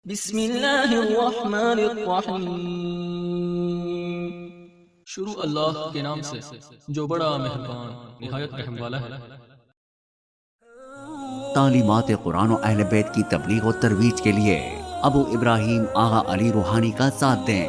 بسم اللہ الرحمن الرحیم۔ شروع اللہ کے نام سے جو بڑا مہربان نہایت رحم والا ہے۔ تعلیمات قرآن و اہل بیت کی تبلیغ و ترویج کے لیے ابو ابراہیم آغا علی روحانی کا ساتھ دیں۔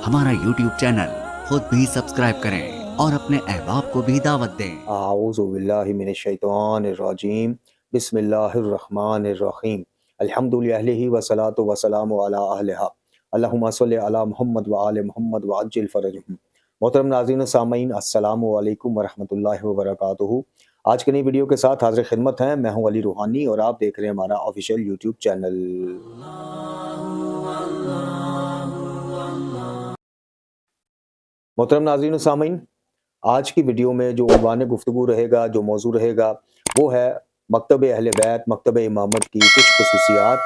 ہمارا یوٹیوب چینل خود بھی سبسکرائب کریں اور اپنے احباب کو بھی دعوت دیں۔ اعوذ باللہ من الشیطان الرجیم، بسم اللہ الرحمن الرحیم، الحمد للہ والصلاۃ والسلام علی اہلہا، اللہم صلی علی محمد وآل محمد وعجل فرجہم۔ محترم ناظرین و سامعین، السلام علیکم ورحمۃ اللہ وبرکاتہ۔ آج کی نئی ویڈیو کے ساتھ حاضر خدمت ہیں، میں ہوں علی روحانی اور آپ دیکھ رہے ہیں ہمارا آفیشیل یوٹیوب چینل۔ محترم ناظرین و سامعین، آج کی ویڈیو میں جو عنوان گفتگو رہے گا، جو موضوع رہے گا، وہ ہے مکتب اہل بیت، مکتب امامت کی کچھ خصوصیات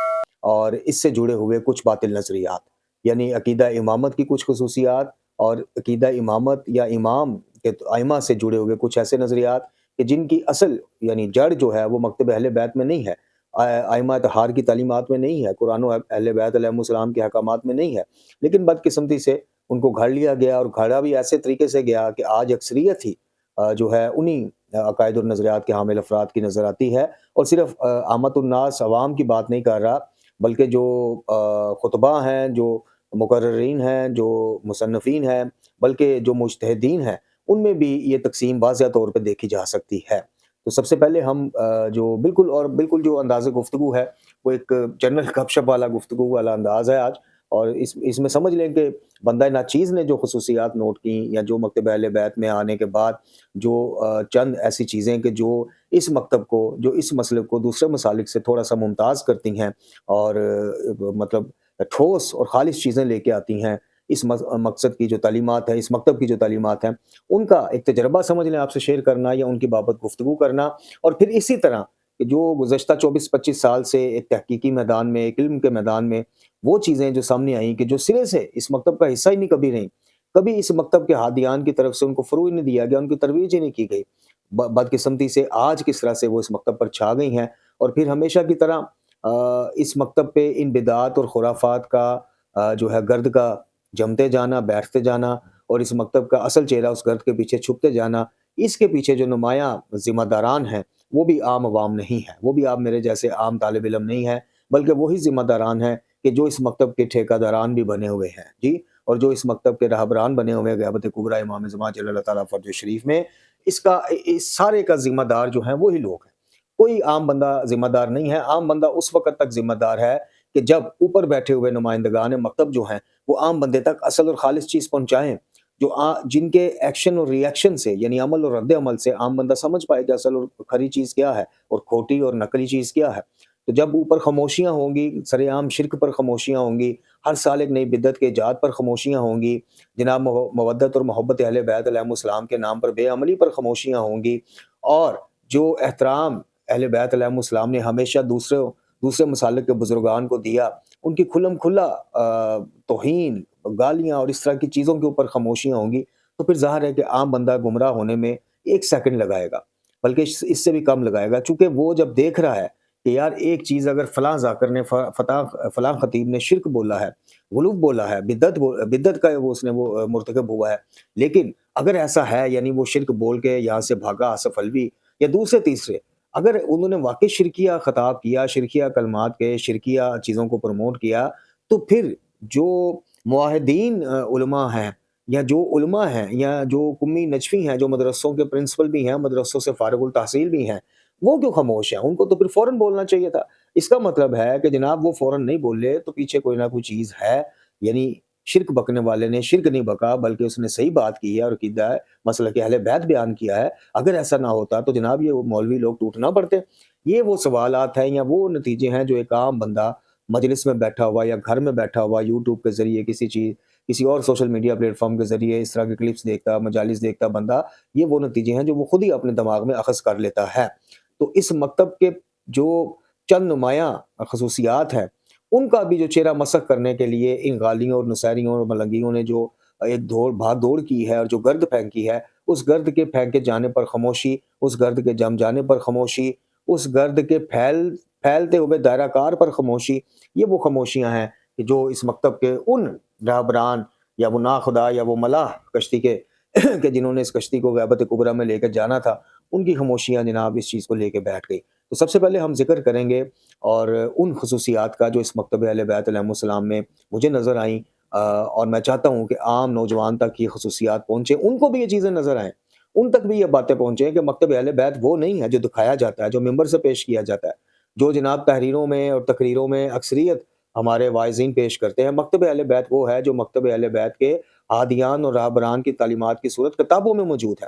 اور اس سے جڑے ہوئے کچھ باطل نظریات، یعنی عقیدہ امامت کی کچھ خصوصیات اور عقیدہ امامت یا امام کے ائمہ سے جڑے ہوئے کچھ ایسے نظریات کہ جن کی اصل یعنی جڑ جو ہے وہ مکتب اہل بیت میں نہیں ہے، ائمہ اطہار کی تعلیمات میں نہیں ہے، قرآن و اہل بیت علیہ السلام کے احکامات میں نہیں ہے، لیکن بدقسمتی سے ان کو گھڑ لیا گیا، اور گھڑا بھی ایسے طریقے سے گیا کہ آج اکثریت ہی جو ہے انہی عقائد اور نظریات کے حامل افراد کی نظر آتی ہے۔ اور صرف عامت الناس عوام کی بات نہیں کر رہا، بلکہ جو خطباء ہیں، جو مقررین ہیں، جو مصنفین ہیں، بلکہ جو مجتہدین ہیں، ان میں بھی یہ تقسیم واضح طور پہ دیکھی جا سکتی ہے۔ تو سب سے پہلے ہم جو بالکل جو انداز گفتگو ہے وہ ایک جنرل گپ شپ والا گفتگو والا انداز ہے آج، اور اس میں سمجھ لیں کہ بندہ ناچیز نے جو خصوصیات نوٹ کی یا جو مکتب اہل بیت میں آنے کے بعد جو چند ایسی چیزیں کہ جو اس مکتب کو، جو اس مسلک کو دوسرے مسالک سے تھوڑا سا ممتاز کرتی ہیں اور مطلب ٹھوس اور خالص چیزیں لے کے آتی ہیں، اس مقصد کی جو تعلیمات ہیں، اس مکتب کی جو تعلیمات ہیں، ان کا ایک تجربہ سمجھ لیں آپ سے شیئر کرنا یا ان کی بابت گفتگو کرنا، اور پھر اسی طرح کہ جو گزشتہ 24-25 سال سے ایک تحقیقی میدان میں، ایک علم کے میدان میں وہ چیزیں جو سامنے آئیں کہ جو سرے سے اس مکتب کا حصہ ہی نہیں کبھی رہیں، کبھی اس مکتب کے ہادیان کی طرف سے ان کو فروغ نہیں دیا گیا، ان کی ترویج ہی نہیں کی گئی، بدقسمتی سے آج کس طرح سے وہ اس مکتب پر چھا گئی ہیں، اور پھر ہمیشہ کی طرح اس مکتب پہ ان بدعات اور خرافات کا جو ہے گرد کا جمتے جانا، بیٹھتے جانا، اور اس مکتب کا اصل چہرہ اس گرد کے پیچھے چھپتے جانا، اس کے پیچھے جو نمایاں ذمہ داران ہیں وہ بھی عام عوام نہیں ہیں، وہ بھی آپ میرے جیسے عام طالب علم نہیں ہیں، بلکہ وہی ذمہ داران ہیں کہ جو اس مکتب کے ٹھیکہ داران بھی بنے ہوئے ہیں جی، اور جو اس مکتب کے رہبران بنے ہوئے ہیں غیبت کبریٰ امام زمان جل اللہ تعالیٰ فرج شریف میں، اس سارے کا ذمہ دار جو ہیں وہی لوگ ہیں۔ کوئی عام بندہ ذمہ دار نہیں ہے، عام بندہ اس وقت تک ذمہ دار ہے کہ جب اوپر بیٹھے ہوئے نمائندگان مکتب جو ہیں وہ عام بندے تک اصل اور خالص چیز پہنچائیں، جن کے ایکشن اور ری ایکشن سے، یعنی عمل اور رد عمل سے عام بندہ سمجھ پائے کہ اصل اور کھری چیز کیا ہے اور کھوٹی اور نقلی چیز کیا ہے۔ تو جب اوپر خاموشیاں ہوں گی، سر عام شرک پر خاموشیاں ہوں گی، ہر سال ایک نئی بدعت کے ایجاد پر خاموشیاں ہوں گی، جناب مودت اور محبت اہل بیت علیہ السلام کے نام پر بے عملی پر خاموشیاں ہوں گی، اور جو احترام اہل بیت علیہ السلام نے ہمیشہ دوسرے مسالک کے بزرگان کو دیا، ان کی کھلم کھلا توہین، گالیاں اور اس طرح کی چیزوں کے اوپر خاموشیاں ہوں گی، تو پھر ظاہر ہے کہ عام بندہ گمراہ ہونے میں 1 سیکنڈ لگائے گا، بلکہ اس سے بھی کم لگائے گا، چونکہ وہ جب دیکھ رہا ہے کہ یار ایک چیز اگر فلاں ذاکر نے فلاں خطیب نے شرک بولا ہے، غلوب بولا ہے، بدعت کا وہ اس نے وہ مرتکب ہوا ہے، لیکن اگر ایسا ہے یعنی وہ شرک بول کے یہاں سے بھاگا آصف الوی یا دوسرے تیسرے، اگر انہوں نے واقعی شرکیہ خطاب کیا، شرکیہ کلمات کے، شرکیہ چیزوں کو پروموٹ کیا، تو پھر جو معاہدین علماء ہیں یا جو علماء ہیں یا جو قمی نجفی ہیں، جو مدرسوں کے پرنسپل بھی ہیں، مدرسوں سے فارغ التحصیل بھی ہیں، وہ کیوں خاموش ہیں؟ ان کو تو پھر فوراً بولنا چاہیے تھا۔ اس کا مطلب ہے کہ جناب وہ فوراً نہیں بولے تو پیچھے کوئی نہ کوئی چیز ہے، یعنی شرک بکنے والے نے شرک نہیں بکا بلکہ اس نے صحیح بات کی ہے اور عقیدہ ہے مسلک اہل بیت بیان کیا ہے۔ اگر ایسا نہ ہوتا تو جناب یہ مولوی لوگ ٹوٹ نہ پڑتے۔ یہ وہ سوالات ہیں یا وہ نتیجے ہیں جو ایک عام بندہ مجلس میں بیٹھا ہوا یا گھر میں بیٹھا ہوا یوٹیوب کے ذریعے کسی اور سوشل میڈیا پلیٹ فارم کے ذریعے اس طرح کے کلپس دیکھتا، مجالس دیکھتا بندہ، یہ وہ نتیجے ہیں جو وہ خود ہی اپنے دماغ میں اخذ کر لیتا ہے۔ تو اس مکتب کے جو چند نمایاں خصوصیات ہیں ان کا بھی جو چہرہ مسخ کرنے کے لیے ان غالیوں اور نصیریوں اور ملنگیوں نے جو ایک بھاگ دوڑ کی ہے اور جو گرد پھینکی ہے، اس گرد کے پھینکے جانے پر خاموشی، اس گرد کے جم جانے پر خاموشی، اس گرد کے پھیلتے ہوئے دائرہ کار پر خاموشی، یہ وہ خاموشیاں ہیں کہ جو اس مکتب کے ان راہبران یا وہ ناخدا یا وہ ملاح کشتی کے کہ جنہوں نے اس کشتی کو غیبت کبریٰ میں لے کر جانا تھا، ان کی خاموشیاں جناب اس چیز کو لے کے بیٹھ گئی۔ تو سب سے پہلے ہم ذکر کریں گے اور ان خصوصیات کا جو اس مکتب اہل بیت علیہم السلام میں مجھے نظر آئیں، اور میں چاہتا ہوں کہ عام نوجوان تک یہ خصوصیات پہنچیں، ان کو بھی یہ چیزیں نظر آئیں، ان تک بھی یہ باتیں پہنچیں کہ مکتب اہل بیت وہ نہیں ہے جو دکھایا جاتا ہے، جو ممبر سے پیش کیا جاتا ہے، جو جناب تحریروں میں اور تقریروں میں اکثریت ہمارے واعظین پیش کرتے ہیں۔ مکتب اہل بیت وہ ہے جو مکتب اہل بیت کے ہادیان اور راہبران کی تعلیمات کی صورت کتابوں میں موجود ہے،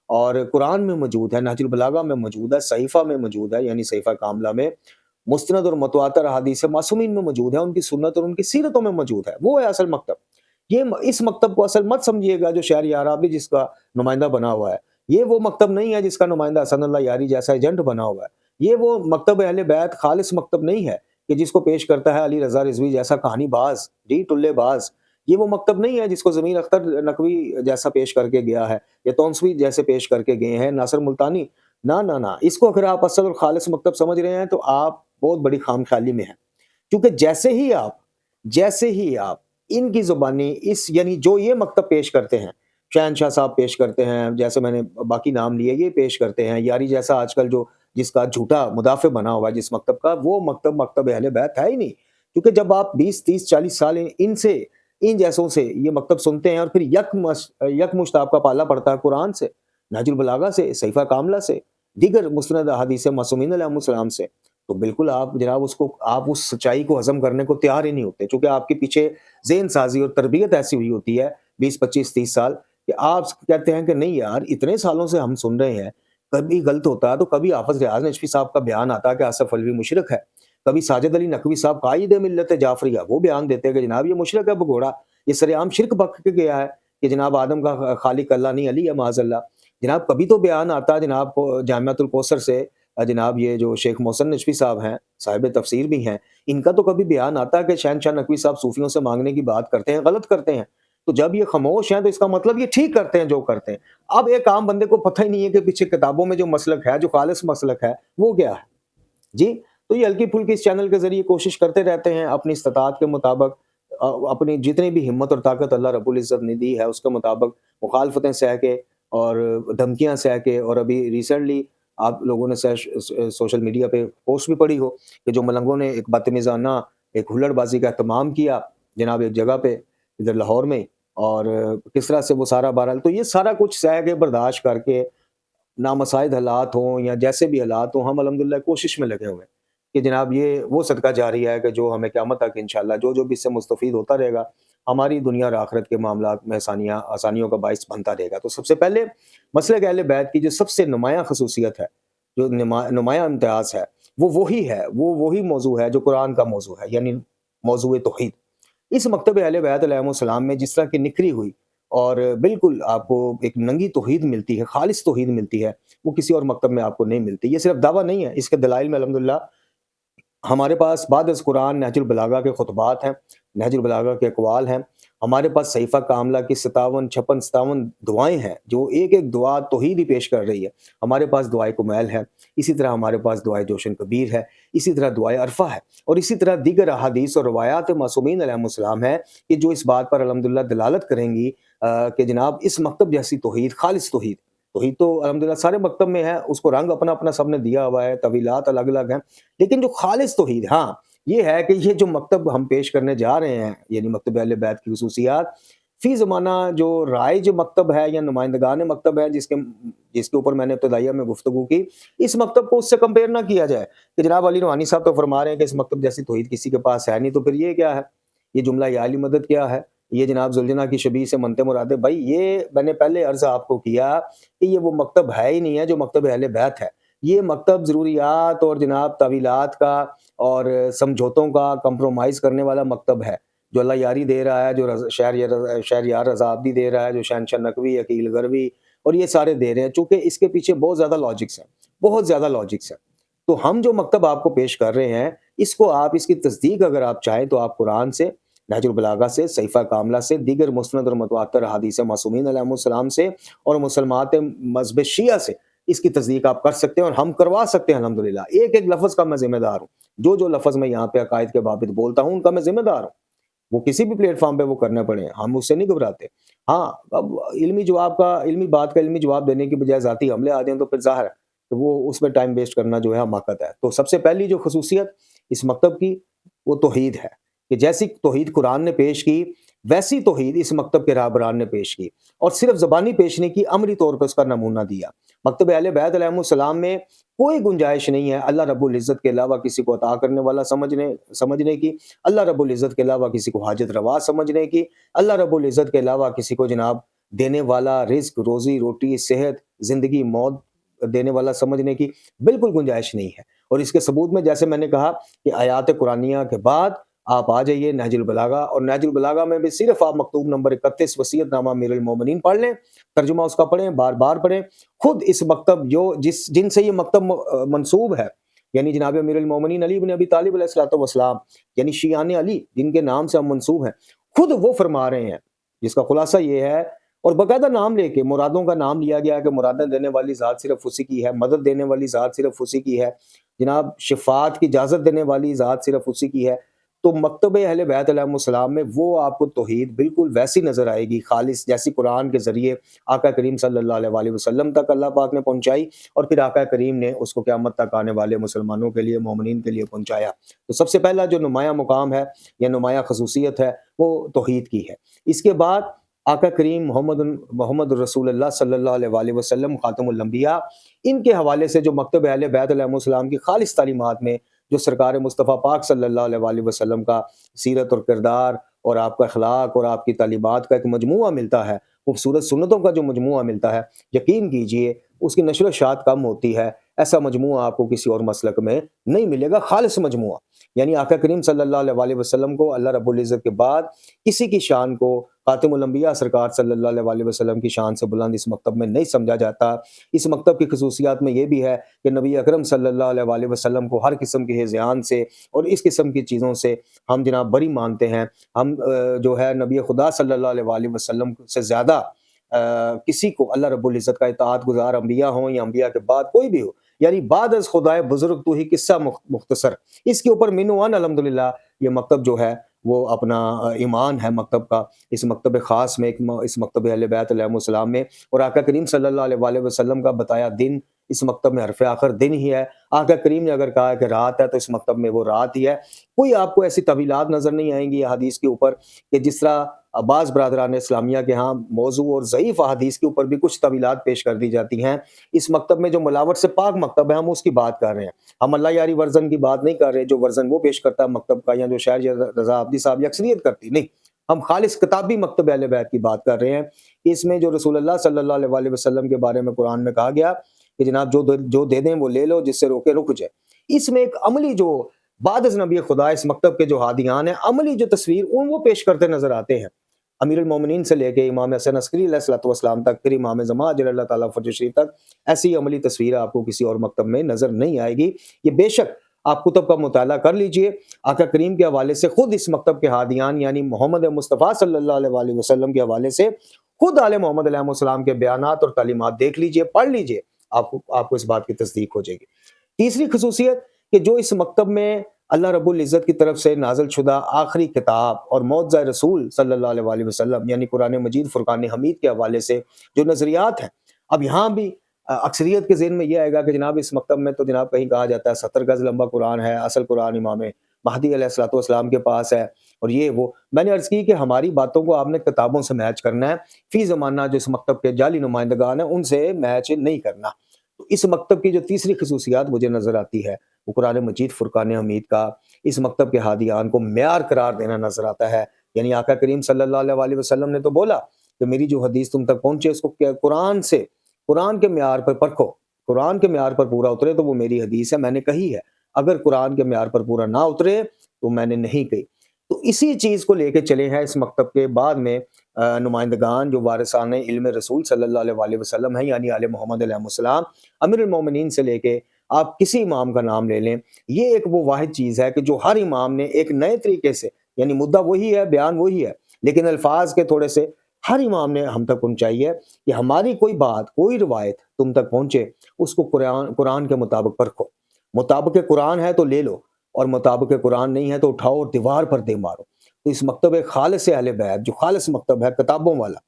اور قرآن میں موجود ہے، نہج البلاغہ میں موجود ہے، صحیفہ میں موجود ہے، یعنی صحیفہ کاملہ میں، مستند اور متواتر احادیث معصومین میں موجود ہے، ان کی سنت اور ان کی سیرتوں میں موجود ہے، وہ ہے اصل مکتب۔ اس مکتب کو اصل مت سمجھیے گا جو شہر عربی جس کا نمائندہ بنا ہوا ہے، یہ وہ مکتب نہیں ہے جس کا نمائندہ حسن اللہ یاری جیسا ایجنٹ بنا ہوا ہے، یہ وہ مکتب اہل بیت خالص مکتب نہیں ہے کہ جس کو پیش کرتا ہے علی رضا رضوی جیسا کہانی باز، ٹلے باز، یہ وہ مکتب نہیں ہے جس کو ضمیر اختر نقوی جیسا پیش کر کے گیا ہے یا تونسوی جیسے پیش کر کے گئے ہیں ناصر ملتانی۔ نہ، اس کو اگر آپ اصل اور خالص مکتب سمجھ رہے ہیں تو آپ بہت بڑی خام خیالی میں ہیں، کیونکہ جیسے ہی آپ ان کی زبانی یعنی جو یہ مکتب پیش کرتے ہیں، شہنشاہ صاحب پیش کرتے ہیں، جیسے میں نے باقی نام لیے، یہ پیش کرتے ہیں، یاری جیسا آج کل جس کا جھوٹا مدافع بنا ہوا ہے جس مکتب کا، وہ مکتب اہل بیت ہے ہی نہیں، کیونکہ جب آپ 20 30 40 سال ان جیسوں سے یہ مکتب سنتے ہیں اور پھر یک مشت آپ کا پالا پڑتا ہے قرآن سے، نہج البلاغہ سے، صحیفہ کاملہ سے، دیگر مستند احادیث معصومین علیہم السلام سے، تو بالکل آپ جناب آپ اس سچائی کو ہضم کرنے کو تیار ہی نہیں ہوتے، چونکہ آپ کے پیچھے ذہن سازی اور تربیت ایسی ہوئی ہوتی ہے 20 25 30 سال کہ آپ کہتے ہیں کہ نہیں یار، اتنے سالوں سے ہم سن رہے ہیں، کبھی غلط ہوتا ہے تو کبھی حافظ ریاض نجفی صاحب کا بیان آتا ہے کہ آصف الوی مشرک ہے، کبھی ساجد علی نقوی صاحب قائد ملت جعفریہ وہ بیان دیتے ہیں کہ جناب یہ مشرک ہے بگوڑا، یہ سر عام شرک بک کے گیا ہے کہ جناب آدم کا خالق اللہ نہیں علی ہے معاذ اللہ۔ جناب کبھی تو بیان آتا ہے جناب کو جامعۃ الکوثر سے، جناب یہ جو شیخ محسن نجفی صاحب ہیں، صاحب تفسیر بھی ہیں، ان کا تو کبھی بیان آتا ہے کہ شہنشاہ نقوی صاحب صوفیوں سے مانگنے کی بات کرتے ہیں، غلط کرتے ہیں، تو جب یہ خاموش ہیں تو اس کا مطلب یہ ٹھیک کرتے ہیں جو کرتے ہیں۔ اب ایک عام بندے کو پتہ ہی نہیں ہے کہ پیچھے کتابوں میں جو مسلک ہے، جو خالص مسلک ہے، وہ کیا ہے جی۔ تو یہ ہلکی پھلکی اس چینل کے ذریعے کوشش کرتے رہتے ہیں اپنی استطاعت کے مطابق، اپنی جتنی بھی ہمت اور طاقت اللہ رب العزت نے دی ہے اس کے مطابق مخالفتیں سہ کے اور دھمکیاں سہ کے، اور ابھی ریسنٹلی آپ لوگوں نے سوشل میڈیا پہ پوسٹ بھی پڑھی ہو کہ جو ملنگوں نے ایک بدتمیزانہ ایک ہلڑ بازی کا اہتمام کیا جناب ایک جگہ پہ ادھر لاہور میں، اور کس طرح سے وہ سارا بہرحال تو یہ سارا کچھ سہ کے برداشت کر کے، نامساعد حالات ہوں یا جیسے بھی حالات ہوں، ہم الحمدللہ کوشش میں لگے ہوئے ہیں کہ جناب یہ وہ صدقہ جاری ہے کہ جو ہمیں قیامت تک انشاءاللہ جو بھی اس سے مستفید ہوتا رہے گا، ہماری دنیا اور آخرت کے معاملات میں آسانیوں کا باعث بنتا رہے گا۔ تو سب سے پہلے مسلک اہل بیت کی جو سب سے نمایاں خصوصیت ہے، جو نمایاں امتیاز ہے، وہی موضوع ہے جو قرآن کا موضوع ہے، یعنی موضوع توحید۔ اس مکتب اہل بیت علیہم السلام میں جس طرح کی نکھری ہوئی اور بالکل آپ کو ایک ننگی توحید ملتی ہے، خالص توحید ملتی ہے، وہ کسی اور مکتب میں آپ کو نہیں ملتی۔ یہ صرف دعویٰ نہیں ہے، اس کے دلائل میں الحمدللہ ہمارے پاس بعد از قرآن نہج البلاغہ کے خطبات ہیں، نہج البلاغہ کے اقوال ہیں، ہمارے پاس صحیفہ کاملہ کی 57 56 57 دعائیں ہیں جو ایک دعا توحید ہی پیش کر رہی ہے۔ ہمارے پاس دعائے کمیل ہے، اسی طرح ہمارے پاس دعائے جوشن کبیر ہے، اسی طرح دعائے عرفہ ہے، اور اسی طرح دیگر احادیث اور روایات معصومین علیہم السلام ہے کہ جو اس بات پر الحمدللہ دلالت کریں گی کہ جناب اس مکتب جیسی توحید، خالص توحید تو الحمدللہ سارے مکتب میں ہے، اس کو رنگ اپنا اپنا سب نے دیا ہوا ہے، طویلات الگ الگ ہیں، لیکن جو خالص توحید، ہاں یہ ہے کہ یہ جو مکتب ہم پیش کرنے جا رہے ہیں، یعنی مکتب اہل بیت کی خصوصیات، فی زمانہ جو رائج مکتب ہے یا نمائندگان مکتب ہے جس کے اوپر میں نے ابتدائیہ میں گفتگو کی، اس مکتب کو اس سے کمپیئر نہ کیا جائے کہ جناب علی روحانی صاحب تو فرما رہے ہیں کہ اس مکتب جیسی توحید کسی کے پاس ہے نہیں، تو پھر یہ کیا ہے، یہ جملہ یا علی مدد کیا ہے، یہ جناب ذوالجناح کی شبیہ سے منتے مراد ہے۔ بھائی یہ میں نے پہلے عرض آپ کو کیا کہ یہ وہ مکتب ہے ہی نہیں ہے جو مکتب اہل بیت ہے، یہ مکتب ضروریات اور جناب طویلات کا اور سمجھوتوں کا کمپرومائز کرنے والا مکتب ہے، جو اللہ یاری دے رہا ہے، جو شہریار رضا عابدی دے رہا ہے، جو شہنشاہ نقوی، عقیل غروی اور یہ سارے دے رہے ہیں، چونکہ اس کے پیچھے بہت زیادہ لاجکس ہیں، تو ہم جو مکتب آپ کو پیش کر رہے ہیں، اس کو آپ اس کی تصدیق اگر آپ چاہیں تو آپ قرآن سے، نہج البلاغہ سے، صحیفہ کاملہ سے، دیگر مستند اور متواتر احادیث معصومین علیہم السلام سے اور مسلمات مذہب شیعہ سے اس کی تصدیق آپ کر سکتے ہیں اور ہم کروا سکتے ہیں الحمدللہ۔ ایک ایک لفظ کا میں ذمہ دار ہوں، جو لفظ میں یہاں پہ عقائد کے بابت بولتا ہوں ان کا میں ذمہ دار ہوں، وہ کسی بھی پلیٹ فارم پہ وہ کرنا پڑے، ہم اس سے نہیں گھبراتے۔ ہاں اب علمی بات کا علمی جواب دینے کی بجائے ذاتی حملے آ جائیں تو پھر ظاہر ہے کہ وہ اس میں ٹائم ویسٹ کرنا جو ہے حماقت ہے۔ تو سب سے پہلی جو خصوصیت اس مکتب کی وہ توحید ہے، کہ جیسی توحید قرآن نے پیش کی ویسی توحید اس مکتب کے راہبران نے پیش کی، اور صرف زبانی پیش نہیں کی، عملی طور پر اس کا نمونہ دیا۔ مکتب اہل بیت علیہ السلام میں کوئی گنجائش نہیں ہے اللہ رب العزت کے علاوہ کسی کو عطا کرنے والا سمجھنے کی، اللہ رب العزت کے علاوہ کسی کو حاجت روا سمجھنے کی، اللہ رب العزت کے علاوہ کسی کو جناب دینے والا، رزق، روزی روٹی، صحت، زندگی، موت دینے والا سمجھنے کی بالکل گنجائش نہیں ہے۔ اور اس کے ثبوت میں جیسے میں نے کہا کہ آیات قرآنیہ کے بعد آپ آ جائیے نہج البلاغہ، اور نہج البلاغہ میں بھی صرف آپ مکتوب نمبر 31 وصیت نامہ امیر المومنین پڑھ لیں، ترجمہ اس کا پڑھیں، بار بار پڑھیں۔ خود اس مکتب جن سے یہ مکتب منسوب ہے، یعنی جناب امیر المومنین علی بن ابی طالب علیہ الصلوۃ والسلام، یعنی شیعان علی جن کے نام سے ہم منسوب ہیں، خود وہ فرما رہے ہیں، جس کا خلاصہ یہ ہے، اور باقاعدہ نام لے کے مرادوں کا نام لیا گیا کہ مرادیں دینے والی ذات صرف اسی کی ہے، مدد دینے والی ذات صرف اسی کی ہے، جناب شفاعت کی اجازت دینے والی ذات صرف اسی کی ہے۔ تو مکتب اہل بیت علیہ السلام میں وہ آپ کو توحید بالکل ویسی نظر آئے گی، خالص، جیسی قرآن کے ذریعے آقا کریم صلی اللہ علیہ وسلم تک اللہ پاک نے پہنچائی، اور پھر آقا کریم نے اس کو قیامت تک آنے والے مسلمانوں کے لیے، مومنین کے لیے پہنچایا۔ تو سب سے پہلا جو نمایاں مقام ہے یا نمایاں خصوصیت ہے وہ توحید کی ہے۔ اس کے بعد آقا کریم محمد رسول اللہ صلی اللہ علیہ وسلم خاتم الانبیاء، ان کے حوالے سے جو مکتب اہل بیت علیہ السلام کی خالص تعلیمات میں جو سرکار مصطفیٰ پاک صلی اللہ علیہ وسلم کا سیرت اور کردار اور آپ کا اخلاق اور آپ کی تعلیمات کا ایک مجموعہ ملتا ہے، خوبصورت سنتوں کا جو مجموعہ ملتا ہے، یقین کیجئے اس کی نشر و اشاعت کم ہوتی ہے، ایسا مجموعہ آپ کو کسی اور مسلک میں نہیں ملے گا، خالص مجموعہ۔ یعنی آقا کریم صلی اللہ علیہ وسلم کو اللہ رب العزت کے بعد کسی کی شان کو خاتم الانبیاء سرکار صلی اللہ علیہ وسلم کی شان سے بلند اس مکتب میں نہیں سمجھا جاتا۔ اس مکتب کی خصوصیات میں یہ بھی ہے کہ نبی اکرم صلی اللہ علیہ وسلم کو ہر قسم کے ہذیان سے اور اس قسم کی چیزوں سے ہم جناب بری مانتے ہیں۔ ہم جو ہے نبی خدا صلی اللہ علیہ وسلم سے زیادہ کسی کو اللہ رب العزت کا اطاعت گزار انبیاء ہوں یا انبیاء کے بعد کوئی بھی ہو، یعنی بعد از خدائے بزرگ تو ہی قصہ مختصر، اس کے اوپر منوان الحمدللہ یہ مکتب جو ہے وہ اپنا ایمان ہے مکتب کا، اس مکتب خاص میں، اس مکتب اہل بیت علیہ السلام میں، اور آقا کریم صلی اللہ علیہ وسلم کا بتایا دن اس مکتب میں حرف آخر دن ہی ہے۔ آقا کریم نے اگر کہا کہ رات ہے تو اس مکتب میں وہ رات ہی ہے۔ کوئی آپ کو ایسی طویلات نظر نہیں آئیں گی حدیث کے اوپر کہ جس طرح بعض برادران اسلامیہ کے ہاں موضوع اور ضعیف احادیث کے اوپر بھی کچھ طویلات پیش کر دی جاتی ہیں۔ اس مکتب میں جو ملاوٹ سے پاک مکتب ہے ہم اس کی بات کر رہے ہیں، ہم اللہ یاری ورژن کی بات نہیں کر رہے، جو ورژن وہ پیش کرتا ہے مکتب کا یا جو شاعر رضا عابدی صاحب اکثریت کرتی، نہیں، ہم خالص کتابی مکتب اہل بیت کی بات کر رہے ہیں۔ اس میں جو رسول اللہ صلی اللہ علیہ وسلم کے بارے میں قرآن میں کہا گیا کہ جناب جو دے دیں وہ لے لو، جس سے روکے رک جائے، اس میں ایک عملی جو بعد از نبی خدا اس مکتب کے جو ہادیان ہیں، عملی جو تصویر وہ پیش کرتے نظر آتے ہیں، امیر المومنین سے لے کے امام حسن عسکری علیہ الصلوۃ والسلام تک، پھر امام زمان جل اللہ تعالیٰ فرج شریف تک، ایسی عملی تصویر آپ کو کسی اور مکتب میں نظر نہیں آئے گی۔ یہ بے شک آپ کتب کا مطالعہ کر لیجئے، آقا کریم کے حوالے سے خود اس مکتب کے ہادیان یعنی محمد مصطفیٰ صلی اللہ علیہ وسلم کے حوالے سے خود آل محمد علیہ السلام کے بیانات اور تعلیمات دیکھ لیجئے، پڑھ لیجئے، آپ کو اس بات کی تصدیق ہو جائے گی۔ تیسری خصوصیت کہ جو اس مکتب میں اللہ رب العزت کی طرف سے نازل شدہ آخری کتاب اور معجزہ رسول صلی اللہ علیہ وسلم یعنی قرآن مجید فرقان حمید کے حوالے سے جو نظریات ہیں، اب یہاں بھی اکثریت کے ذہن میں یہ آئے گا کہ جناب اس مکتب میں تو جناب کہیں کہا جاتا ہے 70 گز لمبا قرآن ہے، اصل قرآن امام مہدی علیہ الصلوۃ والسلام کے پاس ہے، اور یہ وہ۔ میں نے عرض کی کہ ہماری باتوں کو آپ نے کتابوں سے میچ کرنا ہے، فی زمانہ جو اس مکتب کے جعلی نمائندگان ہیں ان سے میچ نہیں کرنا۔ تو اس مکتب کی جو تیسری خصوصیات مجھے نظر آتی ہے وہ قرآن مجید فرقان حمید کا اس مکتب کے ہادیان کو معیار قرار دینا نظر آتا ہے۔ یعنی آقا کریم صلی اللہ علیہ وسلم نے تو بولا کہ میری جو حدیث تم تک پہنچے اس کو قرآن کے معیار پر پرکھو، قرآن کے معیار پر پورا اترے تو وہ میری حدیث ہے، میں نے کہی ہے، اگر قرآن کے معیار پر پورا نہ اترے تو میں نے نہیں کہی۔ تو اسی چیز کو لے کے چلے ہیں اس مکتب کے بعد میں نمائندگان جو وارثان علم رسول صلی اللہ علیہ وسلم ہیں، یعنی آل محمد علیہ السلام، امیر المومنین سے لے کے آپ کسی امام کا نام لے لیں، یہ ایک وہ واحد چیز ہے کہ جو ہر امام نے ایک نئے طریقے سے، یعنی مدعا وہی ہے، بیان وہی ہے، لیکن الفاظ کے تھوڑے سے ہر امام نے ہم تک پہنچائی ہے کہ ہماری کوئی بات، کوئی روایت تم تک پہنچے، اس کو قرآن کے مطابق پرکھو، مطابق قرآن ہے تو لے لو، اور مطابق قرآن نہیں ہے تو اٹھاؤ اور دیوار پر دے مارو۔ تو اس مکتب خالص اہل بیت، جو خالص مکتب ہے کتابوں والا،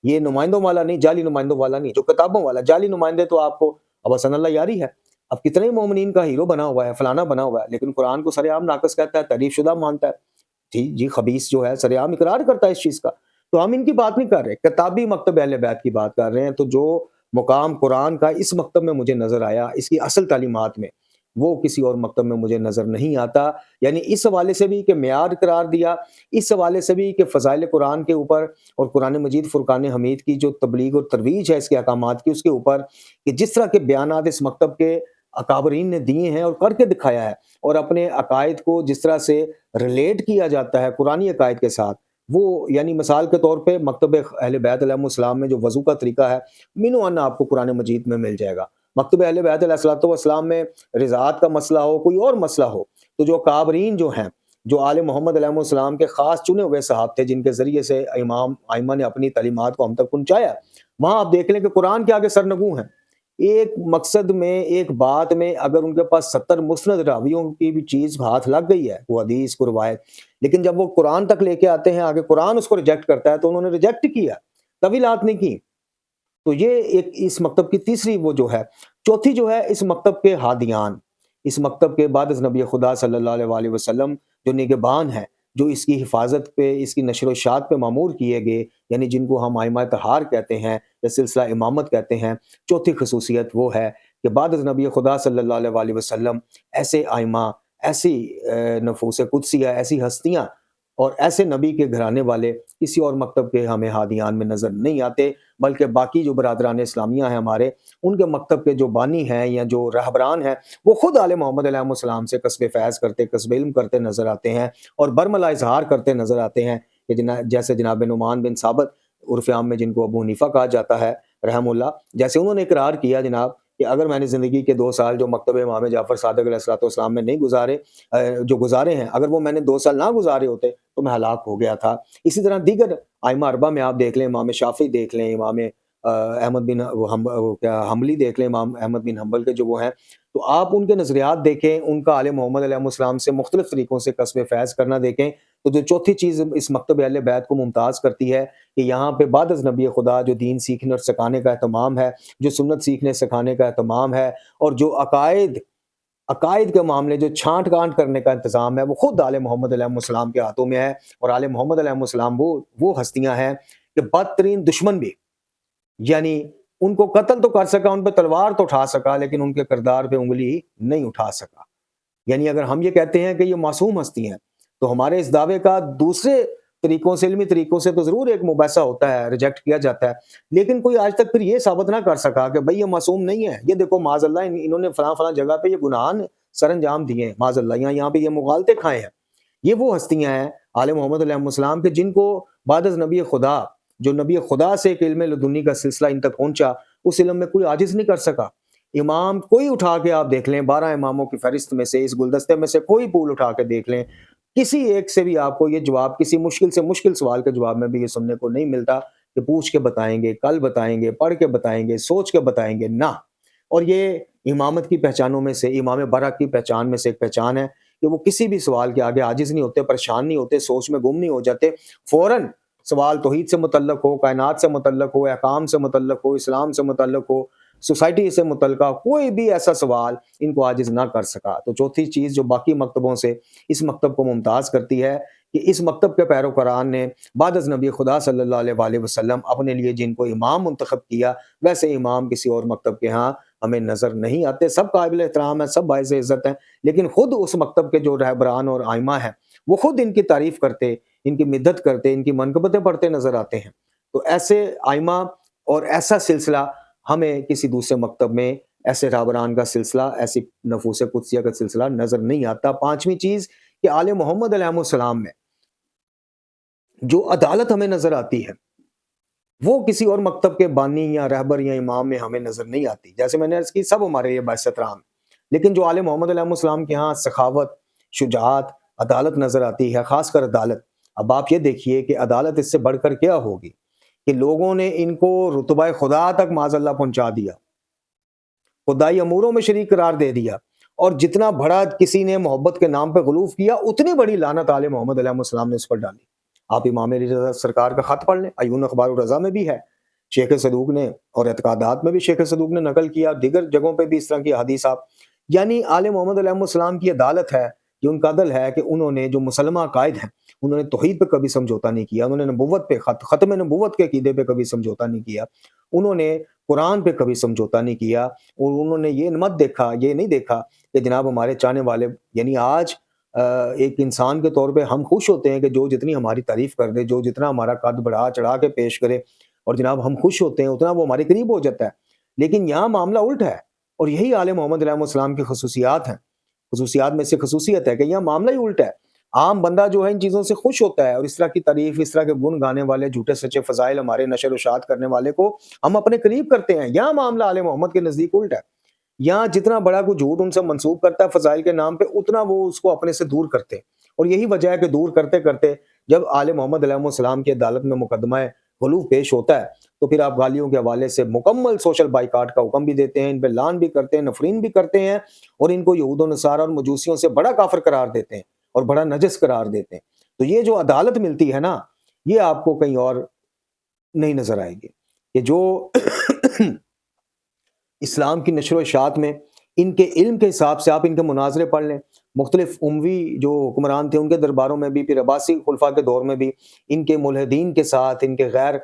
یہ نمائندوں والا نہیں، جعلی نمائندوں والا نہیں، جو کتابوں والا، جعلی نمائندے تو آپ کو اب حسن اللہ یاری ہے، اب کتنے مومنین کا ہیرو بنا ہوا ہے، فلانا بنا ہوا ہے، لیکن قرآن کو سر عام ناقص کہتا ہے، تعریف شدہ مانتا ہے، جی خبیث جو ہے سر عام اقرار کرتا ہے اس چیز کا۔ تو ہم ان کی بات نہیں کر رہے، کتابی مکتب اہل بیت کی بات کر رہے ہیں۔ تو جو مقام قرآن کا اس مکتب میں مجھے نظر آیا، اس کی اصل تعلیمات میں، وہ کسی اور مکتب میں مجھے نظر نہیں آتا۔ یعنی اس حوالے سے بھی کہ معیار قرار دیا، اس حوالے سے بھی کہ فضائل قرآن کے اوپر اور قرآن مجید فرقان حمید کی جو تبلیغ اور ترویج ہے اس کے احکامات کی، اس کے اوپر کہ جس طرح کے بیانات اس مکتب کے اکابرین نے دیے ہیں اور کر کے دکھایا ہے، اور اپنے عقائد کو جس طرح سے ریلیٹ کیا جاتا ہے قرآنی عقائد کے ساتھ، وہ یعنی مثال کے طور پہ مکتب اہل بیت علیہ السلام میں جو وضو کا طریقہ ہے، مینو ان آپ کو قرآن مجید میں مل جائے گا۔ مکتب اہل بیت علیہ السلام میں رضاعت کا مسئلہ ہو، کوئی اور مسئلہ ہو، تو جو کابرین جو ہیں، جو آل محمد علیہ السلام کے خاص چنے ہوئے صحاب تھے، جن کے ذریعے سے امام ائمہ نے اپنی تعلیمات کو ہم تک پہنچایا، وہاں آپ دیکھ لیں کہ قرآن کے آگے سرنگوں ہیں۔ ایک مقصد میں، ایک بات میں اگر ان کے پاس 70 مسند راویوں کی بھی چیز ہاتھ لگ گئی ہے، وہ حدیث کو روایت، لیکن جب وہ قرآن تک لے کے آتے ہیں، آگے قرآن اس کو ریجیکٹ کرتا ہے، تو انہوں نے ریجیکٹ کیا، طویلات نہیں کی۔ تو یہ ایک اس مکتب کی تیسری وہ جو ہے۔ چوتھی جو ہے اس مکتب کے ہادیان، اس مکتب کے بعد از نبی خدا صلی اللہ علیہ وآلہ وسلم جو نگہبان ہیں، جو اس کی حفاظت پہ، اس کی نشر و اشاعت پہ مامور کیے گئے، یعنی جن کو ہم ائمہ طہار کہتے ہیں یا سلسلہ امامت کہتے ہیں۔ چوتھی خصوصیت وہ ہے کہ بعد از نبی خدا صلی اللہ علیہ وآلہ وسلم ایسے ائمہ، ایسی نفوس قدسیہ، ایسی ہستیاں اور ایسے نبی کے گھرانے والے کسی اور مکتب کے ہمیں ہادیان میں نظر نہیں آتے، بلکہ باقی جو برادران اسلامیہ ہیں ہمارے، ان کے مکتب کے جو بانی ہیں یا جو رہبران ہیں، وہ خود آل محمد علیہ السلام سے کسب فیض کرتے، کسب علم کرتے نظر آتے ہیں، اور برملا اظہار کرتے نظر آتے ہیں، کہ جیسے جناب نعمان بن ثابت عرف عام میں جن کو ابو حنیفہ کہا جاتا ہے رحم اللہ، جیسے انہوں نے اقرار کیا جناب کہ اگر میں نے زندگی کے 2 سال جو مکتب امام جعفر صادق علیہ السلام میں نہیں گزارے، جو گزارے ہیں، اگر وہ میں نے 2 سال نہ گزارے ہوتے تو میں ہلاک ہو گیا تھا۔ اسی طرح دیگر ائمہ اربعہ میں آپ دیکھ لیں، امام شافعی دیکھ لیں، امام احمد بن حنبلی دیکھ لیں، امام احمد بن حنبل کے جو وہ ہیں، تو آپ ان کے نظریات دیکھیں، ان کا آل محمد علیہ السلام سے مختلف طریقوں سے کسب فیض کرنا دیکھیں، تو جو چوتھی چیز اس مکتب اہل بیت کو ممتاز کرتی ہے کہ یہاں پہ بعد از نبی خدا جو دین سیکھنے اور سکھانے کا اہتمام ہے، جو سنت سیکھنے سکھانے کا اہتمام ہے، اور جو عقائد کے معاملے جو چھانٹ کانٹ کرنے کا انتظام ہے، وہ خود آل محمد علیہ السلام کے ہاتھوں میں ہے۔ اور آل محمد علیہ السلام وہ ہستیاں ہیں کہ بدترین دشمن بھی، یعنی ان کو قتل تو کر سکا، ان پہ تلوار تو اٹھا سکا، لیکن ان کے کردار پہ انگلی نہیں اٹھا سکا۔ یعنی اگر ہم یہ کہتے ہیں کہ یہ معصوم ہستی ہیں، تو ہمارے اس دعوے کا دوسرے طریقوں سے، علمی طریقوں سے تو ضرور ایک مباحثہ ہوتا ہے، ریجیکٹ کیا جاتا ہے، لیکن کوئی آج تک پھر یہ ثابت نہ کر سکا کہ بھئی یہ معصوم نہیں ہے، یہ دیکھو معاذ اللہ انہوں نے فلاں فلاں جگہ پہ یہ گناہ سر انجام دیے ہیں، معاذ اللہ یہاں پہ یہ مغالطے کھائے ہیں۔ یہ وہ ہستیاں ہیں آل محمد علیہ السلام کے، جن کو بعد از نبی خدا، جو نبی خدا سے ایک علم لدنی کا سلسلہ ان تک پہنچا، اس علم میں کوئی عاجز نہیں کر سکا۔ امام کوئی اٹھا کے آپ دیکھ لیں، 12 اماموں کی فہرست میں سے، اس گلدستے میں سے کوئی پول اٹھا کے دیکھ لیں، کسی ایک سے بھی آپ کو یہ جواب، کسی مشکل سے مشکل سوال کے جواب میں بھی یہ سننے کو نہیں ملتا کہ پوچھ کے بتائیں گے، کل بتائیں گے، پڑھ کے بتائیں گے، سوچ کے بتائیں گے، نہ۔ اور یہ امامت کی پہچانوں میں سے، امام برحق کی پہچان میں سے ایک پہچان ہے کہ وہ کسی بھی سوال کے آگے عاجز نہیں ہوتے، پریشان نہیں ہوتے، سوچ میں گم نہیں ہو جاتے، فوراً سوال توحید سے متعلق ہو، کائنات سے متعلق ہو، احکام سے متعلق ہو، اسلام سے متعلق ہو، سوسائٹی سے متعلقہ کوئی بھی ایسا سوال ان کو عاجز نہ کر سکا۔ تو چوتھی چیز جو باقی مکتبوں سے اس مکتب کو ممتاز کرتی ہے کہ اس مکتب کے پیروکاران نے بعد از نبی خدا صلی اللہ علیہ وآلہ وسلم اپنے لیے جن کو امام منتخب کیا، ویسے امام کسی اور مکتب کے ہاں ہمیں نظر نہیں آتے۔ سب قابل احترام ہیں، سب باعث عزت ہیں، لیکن خود اس مکتب کے جو رہبران اور ائمہ ہیں، وہ خود ان کی تعریف کرتے، ان کی مدد کرتے، ان کی منقبتیں پڑھتے نظر آتے ہیں۔ تو ایسے ائمہ اور ایسا سلسلہ ہمیں کسی دوسرے مکتب میں، ایسے رہبران کا سلسلہ، ایسی نفوس قدسیہ کا سلسلہ نظر نہیں آتا۔ پانچویں چیز کہ آل محمد علیہ السلام میں جو عدالت ہمیں نظر آتی ہے، وہ کسی اور مکتب کے بانی یا رہبر یا امام میں ہمیں نظر نہیں آتی۔ جیسے میں نے عرض کی، سب ہمارے لیے باعث احترام، لیکن جو آل محمد علیہ السلام کے ہاں سخاوت، شجاعت، عدالت نظر آتی ہے، خاص کر عدالت۔ اب آپ یہ دیکھیے کہ عدالت اس سے بڑھ کر کیا ہوگی کہ لوگوں نے ان کو رتبہ خدا تک معاذ اللہ پہنچا دیا، خدائی اموروں میں شریک قرار دے دیا، اور جتنا بڑا کسی نے محبت کے نام پہ غلوف کیا اتنی بڑی لعنت آل محمد علیہ السلام نے اس پر ڈالی۔ آپ امام علی رضا سرکار کا خط پڑھ لیں، عیون اخبار الرضا میں بھی ہے، شیخ صدوق نے اور اعتقادات میں بھی شیخ صدوق نے نقل کیا، دیگر جگہوں پہ بھی اس طرح کی حدیث آپ، یعنی آل محمد علیہ السلام کی عدالت ہے، یہ ان کا عدل ہے کہ انہوں نے جو مسلمہ عقائد ہیں انہوں نے توحید پہ کبھی سمجھوتا نہیں کیا، انہوں نے نبوت پہ ختم نبوت کے عقیدے پہ کبھی سمجھوتا نہیں کیا، انہوں نے قرآن پہ کبھی سمجھوتا نہیں کیا، اور انہوں نے یہ نہیں دیکھا کہ جناب ہمارے چاہنے والے، یعنی آج ایک انسان کے طور پہ ہم خوش ہوتے ہیں کہ جو جتنی ہماری تعریف کر دے، جو جتنا ہمارا قد بڑھا چڑھا کے پیش کرے، اور جناب ہم خوش ہوتے ہیں اتنا وہ ہمارے قریب ہو جاتا ہے۔ لیکن یہاں معاملہ الٹ ہے، اور یہی آل محمد علیہ السلام کی خصوصیات ہیں، خصوصیات میں سے خصوصیت ہے کہ یہاں معاملہ ہی الٹ ہے۔ عام بندہ جو ہے ان چیزوں سے خوش ہوتا ہے، اور اس طرح کی تعریف، اس طرح کے گن گانے والے جھوٹے سچے فضائل ہمارے نشر و اشاعت کرنے والے کو ہم اپنے قریب کرتے ہیں۔ یہاں معاملہ آل محمد کے نزدیک الٹ ہے، یہاں جتنا بڑا کوئی جھوٹ ان سے منسوب کرتا ہے فضائل کے نام پہ اتنا وہ اس کو اپنے سے دور کرتے ہیں، اور یہی وجہ ہے کہ دور کرتے کرتے جب آل محمد علیہ السلام کی عدالت میں مقدمہ غلو پیش ہوتا ہے تو پھر آپ غالیوں کے حوالے سے مکمل سوشل بائیکاٹ کا حکم بھی دیتے ہیں، ان پہ لان بھی کرتے ہیں، نفرین بھی کرتے ہیں، اور ان کو یہود و نصارہ اور مجوسیوں سے بڑا کافر قرار دیتے ہیں اور بڑا نجس قرار دیتے ہیں۔ تو یہ جو عدالت ملتی ہے نا، یہ آپ کو کہیں اور نہیں نظر آئے گی، کہ جو اسلام کی نشر و اشاعت میں ان کے علم کے حساب سے آپ ان کے مناظرے پڑھ لیں، مختلف اموی جو حکمران تھے ان کے درباروں میں بھی، پھر عباسی خلفاء کے دور میں بھی ان کے ملحدین کے ساتھ، ان کے غیر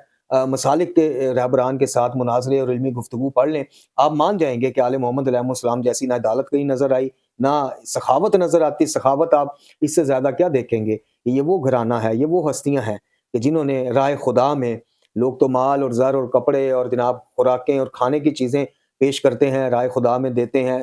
مسالک کے رہبران کے ساتھ مناظرے اور علمی گفتگو پڑھ لیں، آپ مان جائیں گے کہ آل محمد علیہ السلام جیسی نہ عدالت کہیں نظر آئی، نہ سخاوت نظر آتی۔ سخاوت آپ اس سے زیادہ کیا دیکھیں گے؟ کہ یہ وہ گھرانہ ہے، یہ وہ ہستیاں ہیں کہ جنہوں نے راہ خدا میں، لوگ تو مال اور زر اور کپڑے اور جناب خوراکیں اور کھانے کی چیزیں پیش کرتے ہیں، رائے خدا میں دیتے ہیں،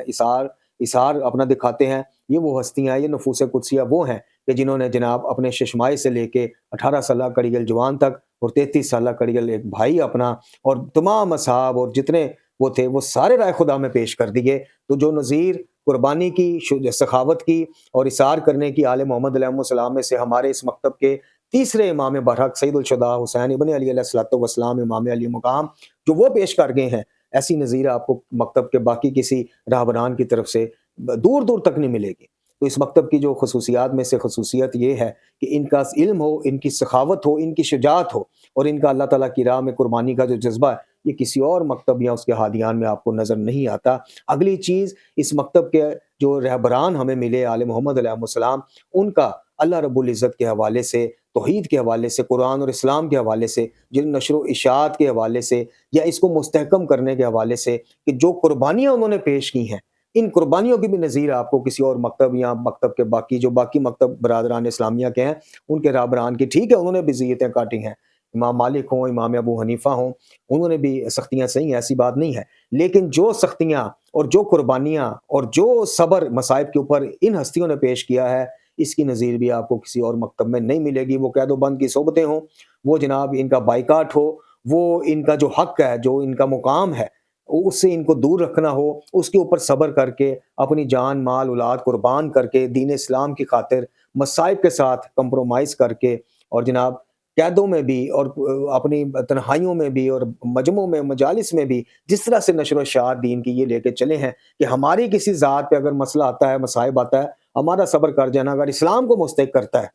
اثار اپنا دکھاتے ہیں، یہ وہ ہستیاں، یہ نفوس قدسیہ وہ ہیں کہ جنہوں نے جناب اپنے ششمائی سے لے کے 18 سالہ کڑیل جوان تک اور 33 سالہ کڑیل ایک بھائی اپنا، اور تمام اصحاب اور جتنے وہ تھے وہ سارے رائے خدا میں پیش کر دیے۔ تو جو نظیر قربانی کی، سخاوت کی اور اثار کرنے کی آل محمد علیہ السلام میں سے ہمارے اس مکتب کے تیسرے امام برحق سید الشہداء حسین ابن علی علیہ الصلوۃ والسلام، امام علی مقام، جو وہ پیش کر گئے ہیں، ایسی نظیر آپ کو مکتب کے باقی کسی راہبران کی طرف سے دور دور تک نہیں ملے گی۔ تو اس مکتب کی جو خصوصیات میں سے خصوصیت یہ ہے کہ ان کا علم ہو، ان کی سخاوت ہو، ان کی شجاعت ہو، اور ان کا اللہ تعالیٰ کی راہ میں قربانی کا جو جذبہ ہے، یہ کسی اور مکتب یا اس کے ہادیان میں آپ کو نظر نہیں آتا۔ اگلی چیز، اس مکتب کے جو رہبران ہمیں ملے آل محمد علیہ السلام، ان کا اللہ رب العزت کے حوالے سے، توحید کے حوالے سے، قرآن اور اسلام کے حوالے سے، جن نشر و اشاعت کے حوالے سے، یا اس کو مستحکم کرنے کے حوالے سے کہ جو قربانیاں انہوں نے پیش کی ہیں، ان قربانیوں کی بھی نظیر آپ کو کسی اور مکتب یا مکتب کے باقی مکتب برادران اسلامیہ کے ہیں ان کے رہبران کی، ٹھیک ہے انہوں نے بھی ذیتیں کاٹی ہیں، امام مالک ہوں، امام ابو حنیفہ ہوں، انہوں نے بھی سختیاں صحیح ہیں، ایسی بات نہیں ہے، لیکن جو سختیاں اور جو قربانیاں اور جو صبر مصائب کے اوپر ان ہستیوں نے پیش کیا ہے، اس کی نظیر بھی آپ کو کسی اور مکتب میں نہیں ملے گی۔ وہ قید و بند کی صحبتیں ہوں، وہ جناب ان کا بائیکاٹ ہو، وہ ان کا جو حق ہے، جو ان کا مقام ہے، اس سے ان کو دور رکھنا ہو، اس کے اوپر صبر کر کے، اپنی جان مال اولاد قربان کر کے، دین اسلام کی خاطر مصائب کے ساتھ کمپرومائز کر کے، اور جناب قیدوں میں بھی اور اپنی تنہائیوں میں بھی اور مجمعوں میں، مجالس میں بھی جس طرح سے نشر و اشاعت دین کی یہ لے کے چلے ہیں کہ ہماری کسی ذات پہ اگر مسئلہ آتا ہے، مصائب آتا ہے، ہمارا صبر کر جانا اگر اسلام کو مستحق کرتا ہے،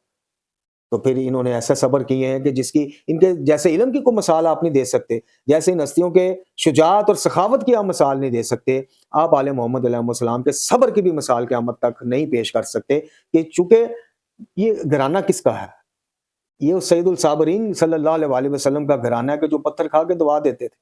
تو پھر انہوں نے ایسا صبر کیے ہیں کہ جس کی ان کے جیسے علم کی کوئی مثال آپ نہیں دے سکتے، جیسے ان ہستیوں کے شجاعت اور سخاوت کی آپ مثال نہیں دے سکتے، آپ آل محمد علیہ السلام کے صبر کی بھی مثال قیامت تک نہیں پیش کر سکتے، کہ چونکہ یہ گھرانہ کس کا ہے؟ یہ سید الصابرین صلی اللہ علیہ وسلم کا گھرانہ ہے کہ جو پتھر کھا کے دعا دیتے تھے،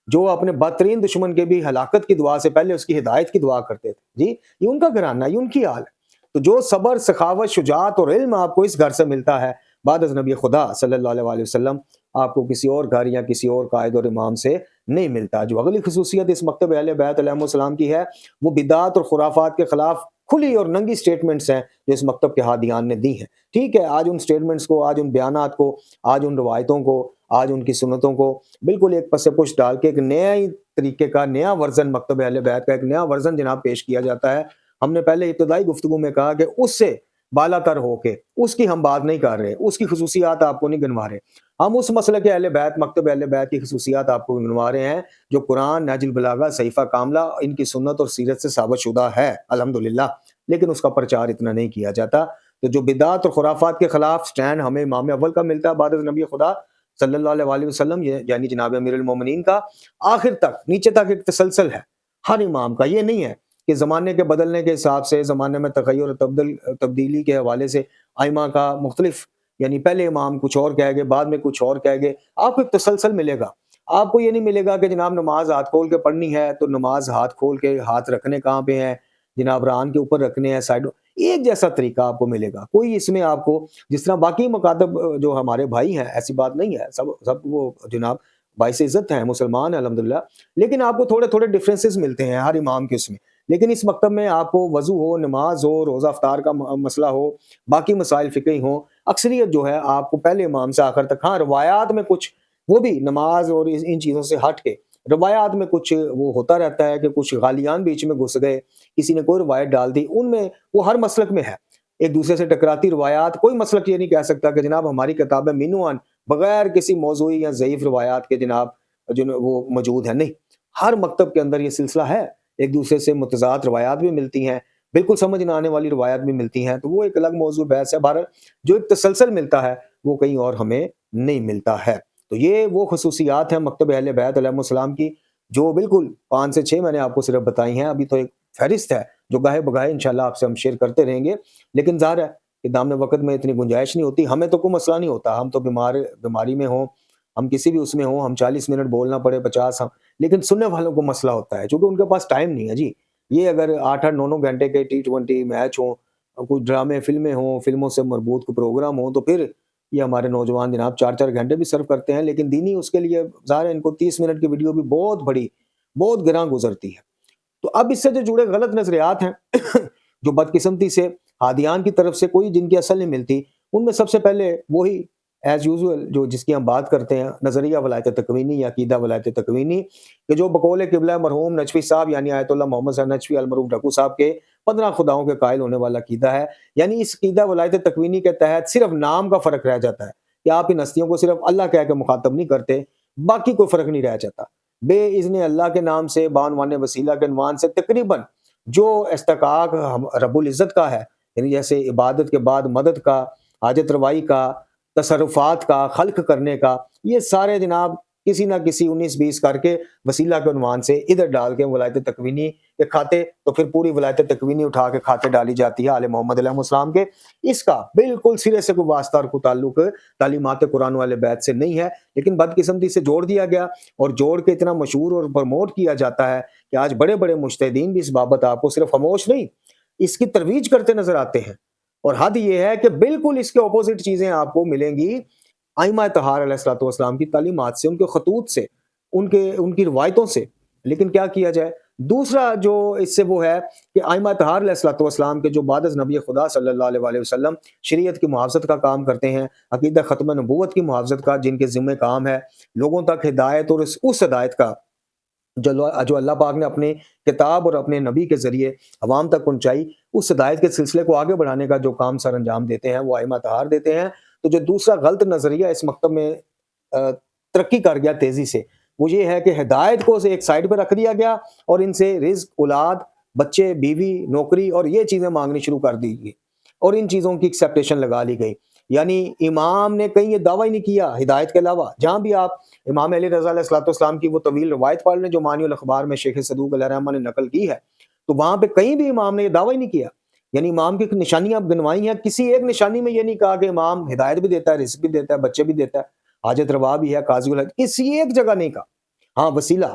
جو اپنے بدترین دشمن کے بھی ہلاکت کی دعا سے پہلے اس کی ہدایت کی دعا کرتے تھے، جی یہ ان کا گھرانہ، یہ ان کی حال ہے۔ تو جو صبر، سخاوت، شجاعت اور علم آپ کو اس گھر سے ملتا ہے، بعد از نبی خدا صلی اللہ علیہ وسلم آپ کو کسی اور گھر یا کسی اور قائد اور امام سے نہیں ملتا۔ جو اگلی خصوصیت اس مکتب اہل بیت علیہ السلام کی ہے، وہ بدعات اور خرافات کے خلاف کھلی اور ننگی سٹیٹمنٹس ہیں جو اس مکتب کے ہادیان نے دی ہیں۔ ٹھیک ہے، آج ان سٹیٹمنٹس کو، آج ان بیانات کو، آج ان روایتوں کو، آج ان کی سنتوں کو بالکل ایک پس پش ڈال کے ایک نیا ہی طریقے کا نیا ورژن، مکتب اہل بیت کا ایک نیا ورژن جناب پیش کیا جاتا ہے۔ ہم نے پہلے ابتدائی گفتگو میں کہا کہ اس سے بالا تر ہو کے، اس کی ہم بات نہیں کر رہے، اس کی خصوصیات آپ کو نہیں گنوا رہے، ہم اس مسئلہ کے اہل بیت مکتب اہل بیت کی خصوصیات آپ کو گنوا رہے ہیں جو قرآن، نہج البلاغہ، صحیفہ کاملہ، ان کی سنت اور سیرت سے ثابت شدہ ہے الحمدللہ، لیکن اس کا پرچار اتنا نہیں کیا جاتا۔ تو جو بدعات اور خرافات کے خلاف سٹینڈ ہمیں امام اول کا ملتا ہے بعد از نبی خدا صلی اللہ علیہ وسلم، یعنی جناب امیر المومنین کا، آخر تک نیچے تک ایک تسلسل ہے ہر امام کا۔ یہ نہیں ہے کہ زمانے کے بدلنے کے حساب سے، زمانے میں تغیر اور تبدیلی کے حوالے سے ائمہ کا مختلف، یعنی پہلے امام کچھ اور کہہ گئے، بعد میں کچھ اور کہہ گئے، آپ کو ایک تسلسل ملے گا۔ آپ کو یہ نہیں ملے گا کہ جناب نماز ہاتھ کھول کے پڑھنی ہے تو نماز ہاتھ کھول کے، ہاتھ رکھنے کہاں پہ ہیں جناب، ران کے اوپر رکھنے ہیں، سائڈوں، ایک جیسا طریقہ آپ کو ملے گا، کوئی اس میں آپ کو جس طرح باقی مکاتب جو ہمارے بھائی ہیں، ایسی بات نہیں ہے، سب وہ جناب باعث عزت ہیں، مسلمان ہیں الحمدللہ، لیکن آپ کو تھوڑے تھوڑے ڈفرینسز ملتے ہیں ہر امام کے اس میں۔ لیکن اس مکتب میں آپ کو وضو ہو، نماز ہو، روزہ افطار کا مسئلہ ہو، باقی مسائل فقہی ہوں، اکثریت جو ہے آپ کو پہلے امام سے آخر تک، ہاں روایات میں کچھ، وہ بھی نماز اور ان چیزوں سے ہٹ کے روایات میں کچھ وہ ہوتا رہتا ہے کہ کچھ غالیان بیچ میں گھس گئے، کسی نے کوئی روایت ڈال دی، ان میں وہ ہر مسلک میں ہے، ایک دوسرے سے ٹکراتی روایات۔ کوئی مسلک یہ نہیں کہہ سکتا کہ جناب ہماری کتابیں مینوان بغیر کسی موضوعی یا ضعیف روایات کے جناب وہ موجود ہے، نہیں، ہر مکتب کے اندر یہ سلسلہ ہے، ایک دوسرے سے متضاد روایات بھی ملتی ہیں، بالکل سمجھ نہ آنے والی روایات بھی ملتی ہیں، تو وہ ایک الگ موضوع بحث ہے۔ بہرحال جو ایک تسلسل ملتا ہے وہ کہیں اور ہمیں نہیں ملتا ہے۔ تو یہ وہ خصوصیات ہیں مکتب اہل بیت علیہ السلام کی، جو بالکل 5 سے 6 میں نے آپ کو صرف بتائی ہیں، ابھی تو ایک فہرست ہے جو گاہے بگاہے انشاءاللہ آپ سے ہم شیئر کرتے رہیں گے، لیکن ظاہر ہے کہ دامن وقت میں اتنی گنجائش نہیں ہوتی، ہمیں تو کوئی مسئلہ نہیں ہوتا، ہم تو بیماری میں ہوں، ہم کسی بھی اس میں ہوں، ہم 40 منٹ بولنا پڑے 50، لیکن سننے والوں کو مسئلہ ہوتا ہے چونکہ ان کے پاس ٹائم نہیں ہے جی۔ یہ اگر 8-8 9-9 گھنٹے کے T20 میچ ہوں، کوئی ڈرامے فلمیں ہوں، فلموں سے مربوط کوئی پروگرام ہوں، تو پھر یہ ہمارے نوجوان جناب 4-4 گھنٹے بھی سرو کرتے ہیں، لیکن دینی اس کے لیے ظاہر ہے ان کو 30 منٹ کی ویڈیو بھی بہت بڑی، بہت گراں گزرتی ہے۔ تو اب اس سے جو جڑے غلط نظریات ہیں جو بدقسمتی سے ہادیان کی طرف سے کوئی جن کی اصل نہیں ملتی، ان میں سب سے پہلے وہی ایز یوزول جو جس کی ہم بات کرتے ہیں، نظریہ ولایت تکوینی یا عقیدہ ولایت تکوینی، کہ جو بقول قبلہ مرحوم نجفی صاحب یعنی آیت اللہ محمد صاحب نجفی المرحوم ڈھکو صاحب کے 15 خداؤں کے قائل ہونے والا عقیدہ ہے۔ یعنی اس عقیدہ ولایت تکوینی کے تحت صرف نام کا فرق رہ جاتا ہے کہ آپ ان ہستیوں کو صرف اللہ کہہ کے مخاطب نہیں کرتے، باقی کوئی فرق نہیں رہ جاتا، بے اذن اللہ کے نام سے، بعنوان وسیلہ کے عنوان سے تقریباً جو استحقاق رب العزت کا ہے، یعنی جیسے عبادت کے بعد مدد کا، حاجت روائی کا، تصرفات کا، خلق کرنے کا، یہ سارے جناب کسی نہ کسی 19-20 کر کے وسیلہ کے عنوان سے ادھر ڈال کے ولایت تکوینی کے کھاتے، تو پھر پوری ولایت تکوینی اٹھا کے کھاتے ڈالی جاتی ہے آل محمد علیہ السلام کے۔ اس کا بالکل سرے سے کوئی واسطہ اور کوئی تعلق تعلیمات قرآن والے بیت سے نہیں ہے، لیکن بدقسمتی سے جوڑ دیا گیا، اور جوڑ کے اتنا مشہور اور پروموٹ کیا جاتا ہے کہ آج بڑے بڑے مجتہدین بھی اس بابت آپ کو صرف خاموش نہیں، اس کی ترویج کرتے نظر آتے ہیں۔ اور حد یہ ہے کہ بالکل اس کے اپوزٹ چیزیں آپ کو ملیں گی ائمہ طہار علیہ الصلوۃ والسلام کی تعلیمات سے، ان کے خطوط سے، ان کی روایتوں سے، لیکن کیا کیا جائے۔ دوسرا جو اس سے وہ ہے کہ ائمہ طہار علیہ الصلوۃ والسلام کے جو بعد از نبی خدا صلی اللہ علیہ وسلم شریعت کی محافظت کا کام کرتے ہیں، عقیدہ ختم نبوت کی محافظت کا جن کے ذمہ کام ہے، لوگوں تک ہدایت اور اس ہدایت کا جو اللہ پاک نے اپنے کتاب اور اپنے نبی کے ذریعے عوام تک پہنچائی، اس ہدایت کے سلسلے کو آگے بڑھانے کا جو کام سر انجام دیتے ہیں وہ ائمہ طہار دیتے ہیں۔ تو جو دوسرا غلط نظریہ اس مکتب میں ترقی کر گیا تیزی سے، وہ یہ ہے کہ ہدایت کو ایک سائڈ پہ رکھ دیا گیا اور ان سے رزق، اولاد، بچے، بیوی، نوکری اور یہ چیزیں مانگنی شروع کر دی گئی، اور ان چیزوں کی ایکسیپٹیشن لگا لی گئی۔ یعنی امام نے کہیں یہ دعویٰ ہی نہیں کیا ہدایت کے علاوہ، جہاں بھی آپ امام علی رضا علیہ السلام کی وہ طویل روایت پڑھ لیں جو مانی الاخبار میں شیخ صدوق علیہ الرحمہ نے نقل کی ہے، تو وہاں پہ کہیں بھی امام نے یہ دعویٰ ہی نہیں کیا۔ یعنی امام کی نشانیاں آپ گنوائی ہیں، کسی ایک نشانی میں یہ نہیں کہا کہ امام ہدایت بھی دیتا ہے، رزق بھی دیتا ہے، بچے بھی دیتا ہے، حاجت روا بھی ہے، قاضی الحج، کسی ایک جگہ نہیں کہا۔ ہاں وسیلہ،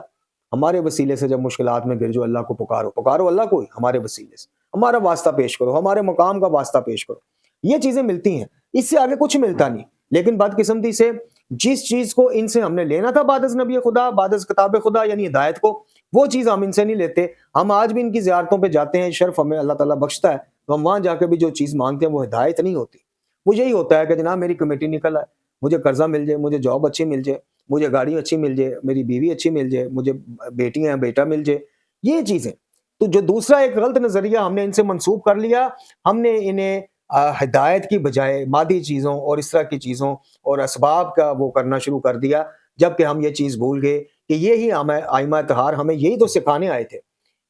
ہمارے وسیلے سے جب مشکلات میں گر جو اللہ کو پکارو اللہ کو، ہمارے وسیلے سے ہمارا واسطہ پیش کرو، ہمارے مقام کا واسطہ پیش کرو، یہ چیزیں ملتی ہیں، اس سے آگے کچھ ملتا نہیں۔ لیکن بدقسمتی سے جس چیز کو ان سے ہم نے لینا تھا بعد از نبی خدا، بعد از کتاب خدا یعنی ہدایت کو، وہ چیز ہم ان سے نہیں لیتے۔ ہم آج بھی ان کی زیارتوں پہ جاتے ہیں، شرف ہمیں اللہ تعالیٰ بخشتا ہے، تو ہم وہاں جا کے بھی جو چیز مانگتے ہیں وہ ہدایت نہیں ہوتی، وہ یہی ہوتا ہے کہ جناب میری کمیٹی نکل آئے، مجھے قرضہ مل جائے، مجھے جاب اچھی مل جائے، مجھے گاڑی اچھی مل جائے، میری بیوی اچھی مل جائے، مجھے بیٹی ہیں بیٹا مل جائے، یہ چیزیں۔ تو جو دوسرا ایک غلط نظریہ ہم نے ان سے منسوب کر لیا، ہم نے انہیں ہدایت کی بجائے مادی چیزوں اور اس طرح کی چیزوں اور اسباب کا وہ کرنا شروع کر دیا، جبکہ ہم یہ چیز بھول گئے کہ یہی ائمہ طہار ہمیں یہی تو سکھانے آئے تھے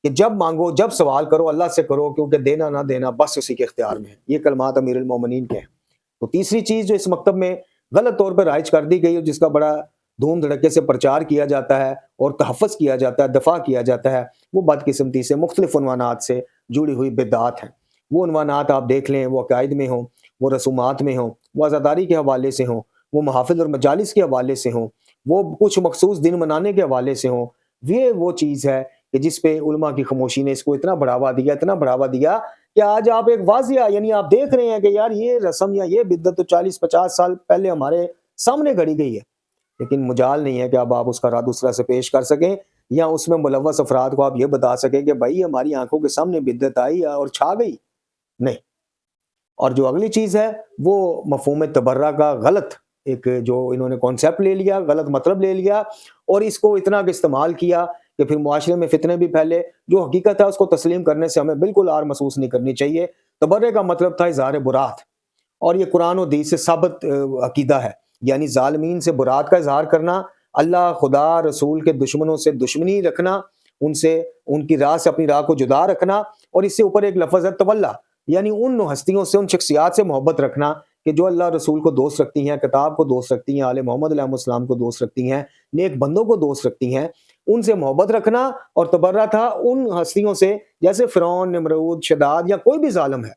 کہ جب مانگو، جب سوال کرو اللہ سے کرو، کیونکہ دینا نہ دینا بس اسی کے اختیار میں ہے۔ یہ کلمات امیر المومنین کے ہیں۔ تو تیسری چیز جو اس مکتب میں غلط طور پہ رائج کر دی گئی اور جس کا بڑا دھوم دھڑکے سے پرچار کیا جاتا ہے اور تحفظ کیا جاتا ہے، دفاع کیا جاتا ہے، وہ بدقسمتی سے مختلف عنوانات سے جڑی ہوئی بدعات ہیں۔ وہ عنوانات آپ دیکھ لیں، وہ عقائد میں ہوں، وہ رسومات میں ہوں، وہ عزاداری کے حوالے سے ہوں، وہ محافظ اور مجالس کے حوالے سے ہوں، وہ کچھ مخصوص دن منانے کے حوالے سے ہوں، یہ وہ چیز ہے کہ جس پہ علماء کی خاموشی نے اس کو اتنا بڑھاوا دیا کہ آج آپ ایک واضح یعنی آپ دیکھ رہے ہیں کہ یار یہ رسم یا یہ بدعت تو 40-50 سال پہلے ہمارے سامنے گھڑی گئی ہے، لیکن مجال نہیں ہے کہ اب آپ اس کا رد اس طرح سے پیش کر سکیں یا اس میں ملوث افراد کو آپ یہ بتا سکیں کہ بھائی ہماری آنکھوں کے سامنے بدعت آئی اور چھا گئی، نہیں۔ اور جو اگلی چیز ہے وہ مفہوم تبرہ کا غلط ایک جو انہوں نے کانسیپٹ لے لیا، غلط مطلب لے لیا اور اس کو اتنا استعمال کیا کہ پھر معاشرے میں فتنے بھی پھیلے۔ جو حقیقت ہے اس کو تسلیم کرنے سے ہمیں بالکل آر محسوس نہیں کرنی چاہیے۔ تبرے کا مطلب تھا اظہار برات، اور یہ قرآن و حدیث سے ثابت عقیدہ ہے، یعنی ظالمین سے برات کا اظہار کرنا، اللہ خدا رسول کے دشمنوں سے دشمنی رکھنا، ان کی راہ سے اپنی راہ کو جدا رکھنا، اور اس سے اوپر ایک لفظ ہے تولا، یعنی ان ہستیوں سے، ان شخصیات سے محبت رکھنا کہ جو اللہ رسول کو دوست رکھتی ہیں، کتاب کو دوست رکھتی ہیں، آل محمد علیہ السلام کو دوست رکھتی ہیں، نیک بندوں کو دوست رکھتی ہیں، ان سے محبت رکھنا۔ اور تبرہ تھا ان ہستیوں سے جیسے فرعون، نمرود، شداد یا کوئی بھی ظالم ہے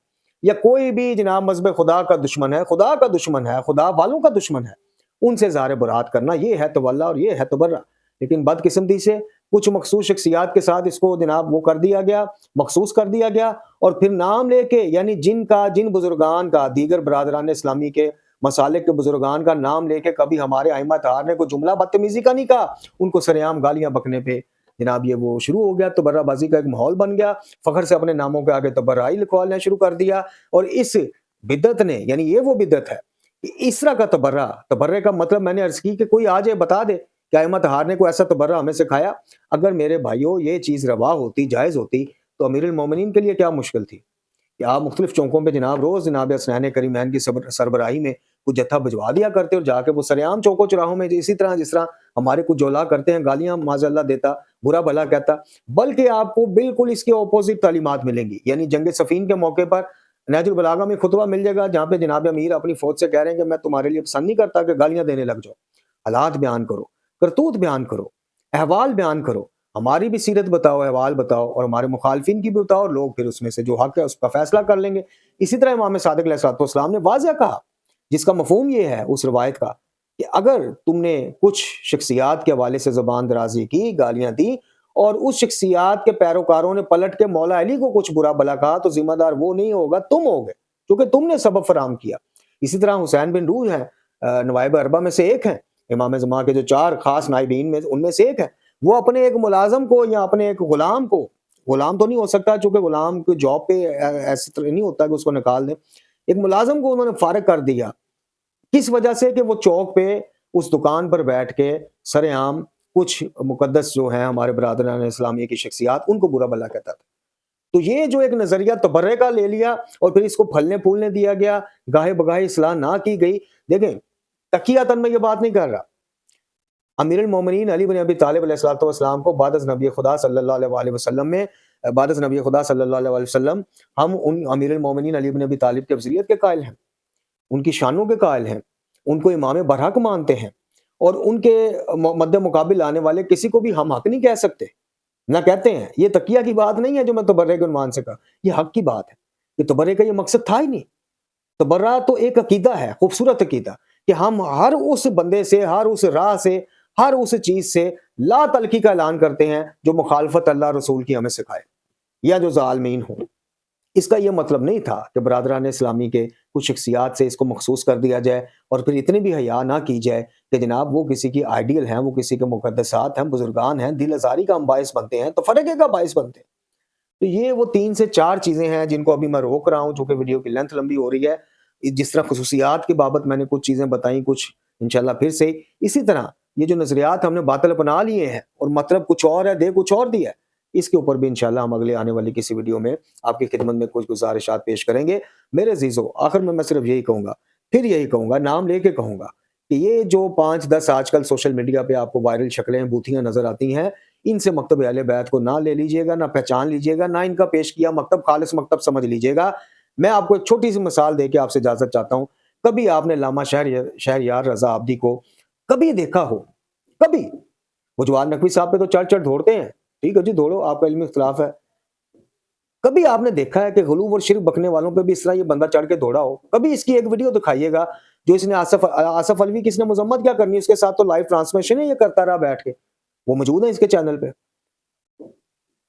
یا کوئی بھی جناب مذہب خدا کا دشمن ہے، خدا کا دشمن ہے، خدا والوں کا دشمن ہے، ان سے اظہار برات کرنا، یہ ہے تولا اور یہ ہے تبرہ۔ لیکن بدقسمتی سے کچھ مخصوص شخصیات کے ساتھ اس کو جناب وہ کر دیا گیا، مخصوص کر دیا گیا، اور پھر نام لے کے یعنی جن بزرگان کا، دیگر برادران اسلامی کے مسالک کے بزرگان کا نام لے کے کبھی ہمارے ائمہ طہار نے کوئی جملہ بدتمیزی کا نہیں کہا، ان کو سرعام گالیاں بکنے پہ جناب یہ وہ شروع ہو گیا، تبرہ بازی کا ایک ماحول بن گیا، فخر سے اپنے ناموں کے آگے تبرعی لکھوانا شروع کر دیا۔ اور اس بدعت نے، یعنی یہ وہ بدعت ہے کہ اس طرح کا تبرے کا مطلب میں نے عرض کی کہ کوئی آ جائے بتا دے کہ ائمہ طہار نے کوئی ایسا تبرہ ہمیں سکھایا۔ اگر میرے بھائیوں یہ چیز روا ہوتی، جائز ہوتی، تو امیر المومنین کے لیے کیا مشکل تھی کہ آپ مختلف چوکوں پہ جناب روز جناب حسنین کریمین کی سربراہی میں کچھ جتھا بھجوا دیا کرتے اور جا کے وہ سرعام چوکوں چراہوں میں اسی طرح جس طرح ہمارے کچھ جولا کرتے ہیں، گالیاں معاذ اللہ دیتا، برا بھلا کہتا، بلکہ آپ کو بالکل اس کے اپوزٹ تعلیمات ملیں گی۔ یعنی جنگ صفین کے موقع پر نہج البلاغہ میں خطبہ مل جائے گا جہاں پہ جناب امیر اپنی فوج سے کہہ رہے ہیں کہ میں تمہارے لیے پسند نہیں کرتا کہ گالیاں دینے لگ جاؤ، حالات بیان کرو، کرتوت بیان کرو، احوال بیان کرو، ہماری بھی سیرت بتاؤ، احوال بتاؤ، اور ہمارے مخالفین کی بھی بتاؤ، اور لوگ پھر اس میں سے جو حق ہے اس کا فیصلہ کر لیں گے۔ اسی طرح امام صادق علیہ السلام نے واضح کہا، جس کا مفہوم یہ ہے اس روایت کا کہ اگر تم نے کچھ شخصیات کے حوالے سے زبان درازی کی، گالیاں دی، اور اس شخصیات کے پیروکاروں نے پلٹ کے مولا علی کو کچھ برا بھلا کہا، تو ذمہ دار وہ نہیں ہوگا، تم ہوگے، کیونکہ تم نے سبب فراہم کیا۔ اسی طرح حسین بن روح ہیں، نوائب اربعہ میں سے ایک ہیں، امام زمان کے جو 4 خاص نائبین میں ان میں سے ایک ہے، وہ اپنے ایک ملازم کو یا اپنے ایک غلام کو، غلام تو نہیں ہو سکتا چونکہ غلام کو جاب پہ ایسے طرح نہیں ہوتا کہ اس کو نکال دیں، ایک ملازم کو انہوں نے فارغ کر دیا، کس وجہ سے کہ وہ چوک پہ اس دکان پر بیٹھ کے سرعام کچھ مقدس جو ہیں ہمارے برادران اسلامیہ کی شخصیات ان کو برا بھلا کہتا تھا۔ تو یہ جو ایک نظریہ تبرے کا لے لیا اور پھر اس کو پھلنے پھولنے دیا گیا، گاہے بگاہے اصلاح نہ کی گئی۔ دیکھیں تقیاتاً میں یہ بات نہیں کر رہا، امیر المومنین علی بن ابی طالب علیہ السلام کو بعد از نبی خدا صلی اللہ علیہ وسلم ہم ان امیر المومنین علی بن ابی طالب کے افضلیت کے قائل ہیں، ان کی شانوں کے قائل ہیں، ان کو امام برحق مانتے ہیں، اور ان کے مد مقابل آنے والے کسی کو بھی ہم حق نہیں کہہ سکتے، نہ کہتے ہیں۔ یہ تقیہ کی بات نہیں ہے جو میں تبرے کے عنوان سے کہا، یہ حق کی بات ہے کہ تبرے کا یہ مقصد تھا ہی نہیں۔ تبرہ تو ایک عقیدہ ہے، خوبصورت عقیدہ، کہ ہم ہر اس بندے سے، ہر اس راہ سے، ہر اس چیز سے لا تلقی کا اعلان کرتے ہیں جو مخالفت اللہ رسول کی ہمیں سکھائے یا جو ظالمین ہوں۔ اس کا یہ مطلب نہیں تھا کہ برادران اسلامی کے کچھ شخصیات سے اس کو مخصوص کر دیا جائے اور پھر اتنی بھی حیا نہ کی جائے کہ جناب وہ کسی کی آئیڈیل ہیں، وہ کسی کے مقدسات ہیں، بزرگان ہیں، دل آزاری کا ہم باعث بنتے ہیں، تو فرقے کا باعث بنتے ہیں۔ تو یہ وہ 3 سے 4 چیزیں ہیں جن کو ابھی میں روک رہا ہوں چونکہ ویڈیو کی لینتھ لمبی ہو رہی ہے۔ جس طرح خصوصیات کی بابت میں نے کچھ چیزیں بتائیں، کچھ انشاءاللہ پھر سے اسی طرح یہ جو نظریات ہم نے باطل اپنا لیے ہیں اور مطلب کچھ اور ہے، دے کچھ اور دیا ہے، اس کے اوپر بھی انشاءاللہ ہم اگلے آنے والی کسی ویڈیو میں آپ کی خدمت میں کچھ گزارشات پیش کریں گے۔ میرے عزیزو، آخر میں صرف یہی کہوں گا، پھر یہی کہوں گا، نام لے کے کہوں گا کہ یہ جو 5-10 آج کل سوشل میڈیا پہ آپ کو وائرل شکلیں بوتھیاں نظر آتی ہیں، ان سے مکتب اہل بیت کو نہ لے لیجئے گا، نہ پہچان لیجئے گا، نہ ان کا پیش کیا مکتب خالص مکتب سمجھ لیجئے گا۔ میں آپ کو ایک چھوٹی سی مثال دے کے آپ سے اجازت چاہتا ہوں۔ کبھی آپ نے علامہ شہریار رضا عابدی کو کبھی دیکھا ہو؟ کبھی؟ وہ جواد نقوی صاحب پہ تو چڑھ دوڑتے ہیں، ٹھیک ہے جی، دوڑو، آپ کا علمی اختلاف ہے۔ کبھی آپ نے دیکھا ہے کہ غلو اور شرک بکنے والوں پہ بھی اس طرح یہ بندہ چڑھ کے دوڑا ہو؟ کبھی اس کی ایک ویڈیو دکھائیے گا جو اس نے آصف الوی کی اس نے مذمت کیا کرنی ہے، اس کے ساتھ تو لائیو ٹرانسمیشن ہے، یہ کرتا رہا بیٹھ کے، وہ موجود ہے اس کے چینل پہ۔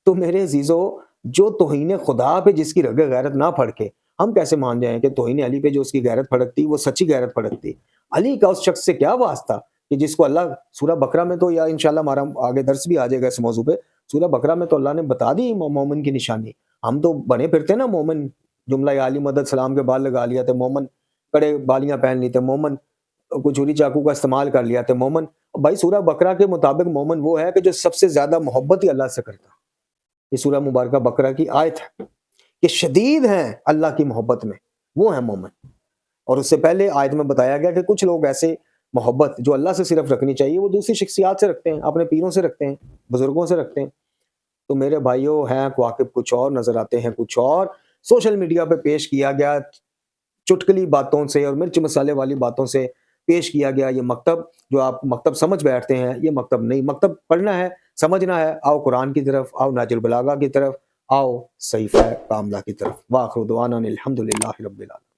تو میرے عزیزو، جو توہین خدا پہ جس کی رگ غیرت نہ پھڑکے، ہم کیسے مان جائیں کہ توہین علی پہ جو اس کی غیرت پھڑکتی وہ سچی غیرت پھڑکتی؟ علی کا اس شخص سے کیا واسطہ کہ جس کو اللہ سورہ بقرہ میں تو، یا انشاءاللہ ہمارا آگے درس بھی آ جائے گا اس موضوع پہ، سورہ بقرہ میں تو اللہ نے بتا دی مومن کی نشانی۔ ہم تو بنے پھرتے نا مومن، جملہ علی مدد سلام کے بعد لگا لیا تھے مومن، کڑے بالیاں پہن لی تھے مومن، کوئی چھری چاقو کا استعمال کر لیا تھے مومن۔ بھائی سورہ بقرہ کے مطابق مومن وہ ہے کہ جو سب سے زیادہ محبت ہی اللہ سے کرتا۔ یہ سورہ مبارکہ بقرہ کی آیت ہے کہ شدید ہیں اللہ کی محبت میں، وہ ہیں مومن۔ اور اس سے پہلے آیت میں بتایا گیا کہ کچھ لوگ ایسے محبت جو اللہ سے صرف رکھنی چاہیے وہ دوسری شخصیات سے رکھتے ہیں، اپنے پیروں سے رکھتے ہیں، بزرگوں سے رکھتے ہیں۔ تو میرے بھائیوں، ہیں واقف کچھ اور، نظر آتے ہیں کچھ اور۔ سوشل میڈیا پہ پیش کیا گیا چٹکلی باتوں سے اور مرچ مسالے والی باتوں سے پیش کیا گیا یہ مکتب، جو آپ مکتب سمجھ بیٹھتے ہیں، یہ مکتب نہیں۔ مکتب پڑھنا ہے، سمجھنا ہے، آؤ قرآن کی طرف، آؤ نہج البلاغہ کی طرف، آؤ صحیفہ کاملہ کی طرف۔ وآخر دعوانا الحمدللہ رب العالمین۔